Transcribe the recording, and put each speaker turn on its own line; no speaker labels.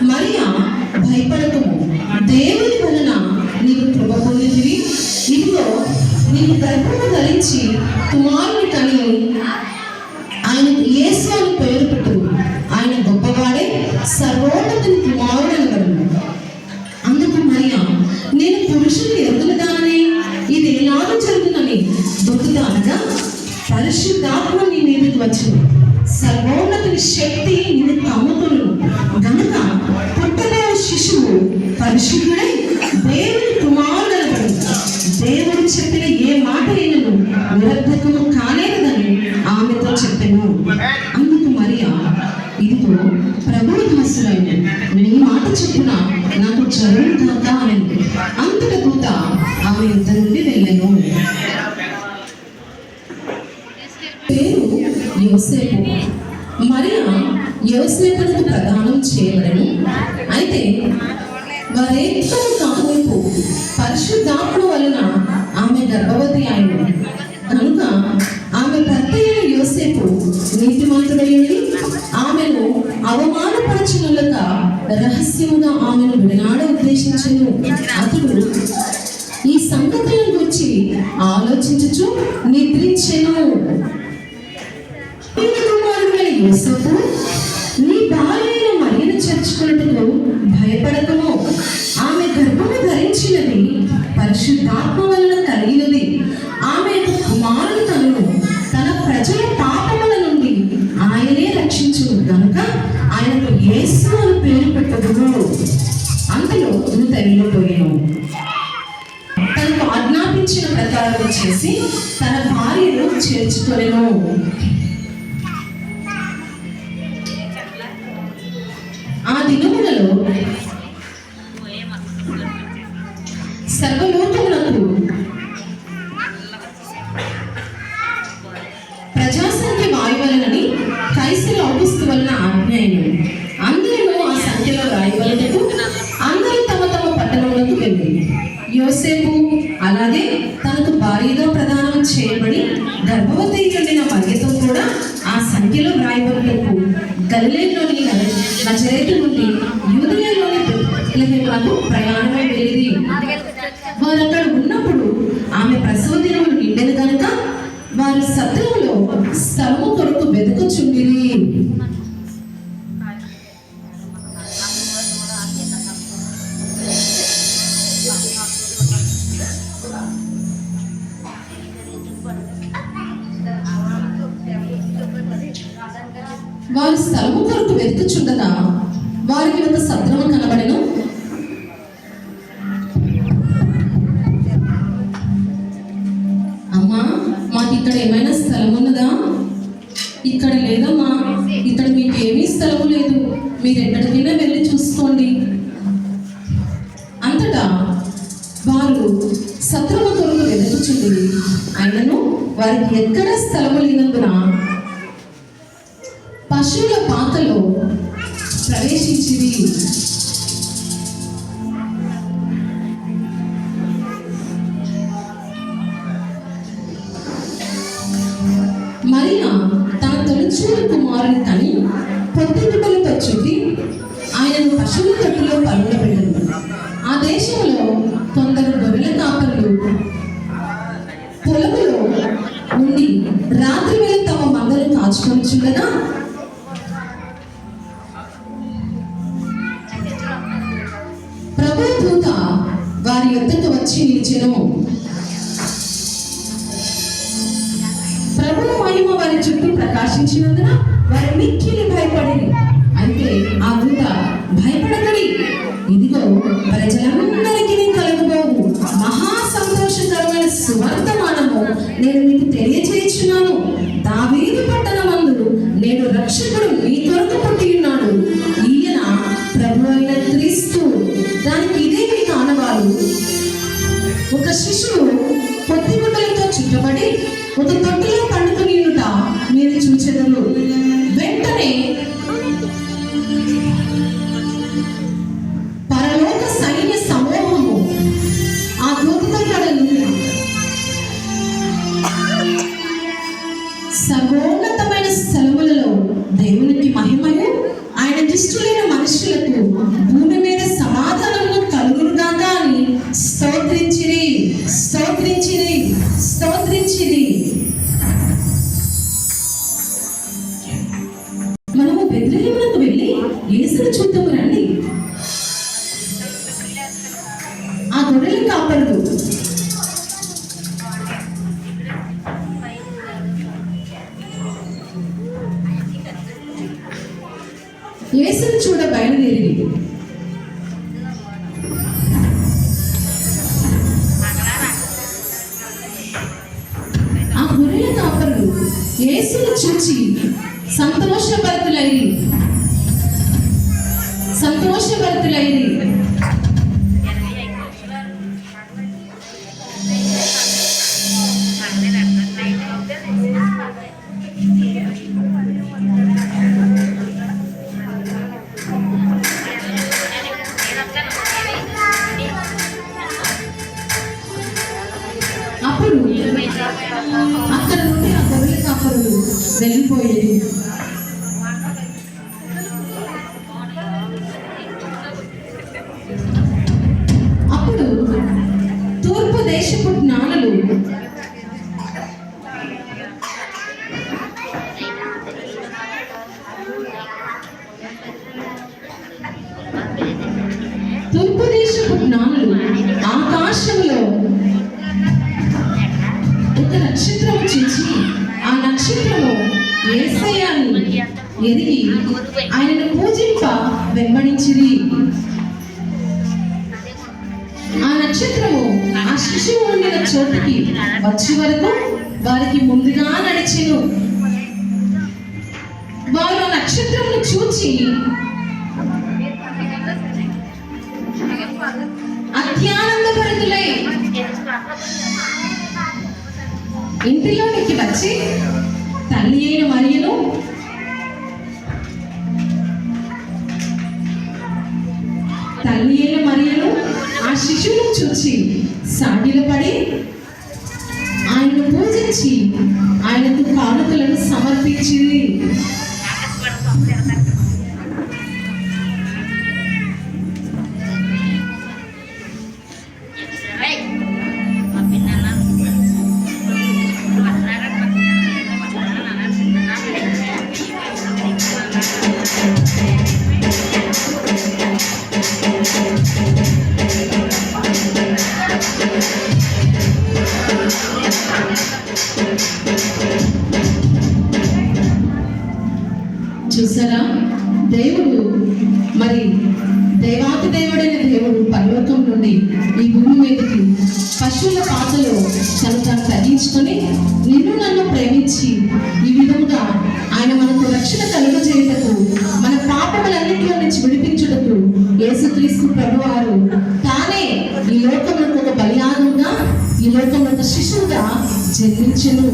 మరియా భయపడకుము, దేవుని వలన నీవు కృప పొందితివి. ఇదిగో నీవు గర్భము ధరించి కుమారుని కని ఆయనకు యేసు అని పేరు పెట్టుము. ఆయన గొప్పవాడే, సర్వోన్నతుని కుమారుడనబడును. అందుకు మరియా, నేను పురుషుని ఎరుగులదానని ఇది ఎలాగో జరుగునని దొక్కుతా అనగా, పరిశుద్ధాత్మ నీ మీదకి వచ్చును, సర్వోన్నతుని శక్తి నిన్ను కమ్ముకును గనుక పుట్టబోయే శిశువు పరిశుద్ధుడై దేవుని కుమారుడనబడును. దేవుడు చెప్పిన ఏ మాట అయినను నిరర్ధకము కాలేదని ఆమెతో చెప్పెను. అందుకు మరియా, ఇదిగో ప్రభువు దాసుడైన నేను ఈ మాట చెప్పున నాకు జరుగును కాక అని. అంతట దూత ఆమె యుద్ధ నుండి వెళ్ళెను. పేరు యోసేపు. మరియా యోసేపునకు ప్రదానం చేయబడెను. అయితే వారేక్కను కానుపు పరిశుద్ధాత్మ వలన ఆమె గర్భవతి అయిన కనుక ఆమె భర్త అయిన యోసేపు నీతిమంతుడైనది ఆమెను అవమానపరచునులక రహస్యముగా ఆమెను విడనాడ ఉద్దేశించెను. అతడు ఈ సంగతులను గురించి ఆలోచించుచు నిద్రించెను. కుమారుడైన యోసేపు, నీ భార్య అయిన మరియను చేర్చుకున్నట్టుకు భయపడకము. ఆమె గర్భము ధరించినది పరిశుద్ధాత్మ వలన కలిగినది. ఆమె కుమారుని తనను తన ప్రజల పాపముల నుండి ఆయనే రక్షించును గనుక ఆయనకు యేసు అని పేరు పెట్టదును. అంతలో దూత వెళ్ళిపోయాను. తనకు ఆజ్ఞాపించిన ప్రకారం చేసి తన భార్యను చేర్చుకొనెను. ఆ దినములలో సర్వలోకములకు ప్రజాసంఖ్య వాయువలనని కైసరు ఔగుస్తు వలన ఆజ్ఞ అయినది. అందరూ ఆ సంఖ్యలో రాయవలనకు అందరూ తమ తమ పట్టణములకు వెళ్ళి యోసేపు అలాగే తనకు భార్యగా ప్రదానం చేయబడి గర్భవతి ఉండిన మరియతో కూడా ఆ సంఖ్యలో రాయవలనకు గలిలయలోని నజరేతు నుండి యూదయలోని బెత్లెహేమునకు ప్రయాణమై వెళ్ళింది. వారు అక్కడ ఉన్నప్పుడు ఆమె ప్రసవ దినములు నిండెను గనుక వారు సత్రములో స్థలము కొరకు వెతుకుచుండిరి. వారు స్థలము కొరకు వెతుకుచుండగా వారికి ఒక సత్రము కనబడెను. అమ్మా, మాకు ఇక్కడ ఏమైనా స్థలం ఉన్నదా? ఇక్కడ లేదమ్మా, ఇక్కడ మీకు ఏమీ స్థలము లేదు, మీరు ఎక్కడికైనా వెళ్ళి చూసుకోండి. అంతటా వారు సత్రము కొరకు వెతుకుచుండి అయినను వారికి ఎక్కడ స్థలము లేనందున పశువుల పాకలో ప్రవేశించింది. మరియా తన తొలిచూలు కుమారుని కని పొత్తిగుడ్డలతో చుట్టి ఆయనను పశువుల తొట్టిలో పరుండబెట్టింది. ఆ దేశంలో కొందరు గొర్రెల కాపరులు పొలములో ఉండి రాత్రి వేళ తమ మందను కాచుకొనిచుండగా ప్రభు దూత వారి యొద్దకు వచ్చి నిలిచెను. ప్రభువు మహిమ వారి చుట్టూ ప్రకాశించినందున వారు మిక్కిలి భయపడి, అయితే ఆ దూత భయపడకడి, ఇదిగో ప్రజలందరికీ కలుగబోవు మహా సంతోషకరమైన సువర్తమానము నేను మీకు తెలియజేయుచున్నాను. దావీదు పట్టణమందు నేడు రక్షకుడు మీ కొరకు పుట్టి ఉన్నాడు. ఈయన ప్రభు అయిన క్రీస్తు. దానికి ఇదే మీకు ఆనవాలు. ఒక శిశువు పొత్తిగుడ్డలతో చుట్టబడి ఒక తొట్టిలో పండుకొని ఉంట మీరు చూచెదరు. వెంటనే పరలోక సైన్య సమూహము ఆ దూతతో సర్వోన్నతమైన స్థలములలో దేవునికి మహిమయు ఆయన దృష్టిలైన మనుషులకు భూమి మీద సమాధానము కలుగునుగాక అని స్తోత్రించిరి స్తోత్రించిరి స్తోత్రించిరి. మనము బెత్లెహేమునకు వెళ్ళి యేసును చూద్దాము రండి. ఆ గొర్రెల కాపరులు యేసును చూడ బయలుదేరి ఆ గొర్రెల కాపరులు యేసును చూచి సంతోషభరితులైరి. అప్పుడు అక్కడ నుండి ఆ గొర్రెల కాపరులు వెళ్ళిపోయేది. అప్పుడు తూర్పు దేశపు జ్ఞానులు ఆకాశంలో ఒక నక్షత్రము చూచి ఆ నక్షత్రము యేసయ్యను ఎరిగి ఆయనను పూజింప వెంబడించిరి. ఆ నక్షత్రము ఆ శిశువు ఉండిన చోటికి వచ్చే వరకు వారికి ముందుగా నడిచెను. వారు ఆ నక్షత్రమును చూచి అత్యానందభరితులై ఇంటిలోనికి వచ్చి తల్లి అయిన మరియను ఆ శిశువును చూచి సాగిలపడి ఆయనను పూజించి ఆయనకు కానుకలను సమర్పించింది. చూసారా, దేవుడు మరి దేవాతి దేవుడైన దేవుడు పరలోకం నుండి ఈ భూమి మీదకి పశువుల పాటలో తను తగ్గించుకొని నిన్ను నన్ను ప్రేమించి ఈ విధంగా ఆయన మనకు రక్షణ కలుగజేయుటకు మన పాపములన్నింటిలో నుంచి విడిపించుటకు యేసుక్రీస్తు ప్రభువారు తానే ఈ లోకములకు ఒక బలియాగంగా ఈ లోకములకు శిశువుగా జన్మించెను.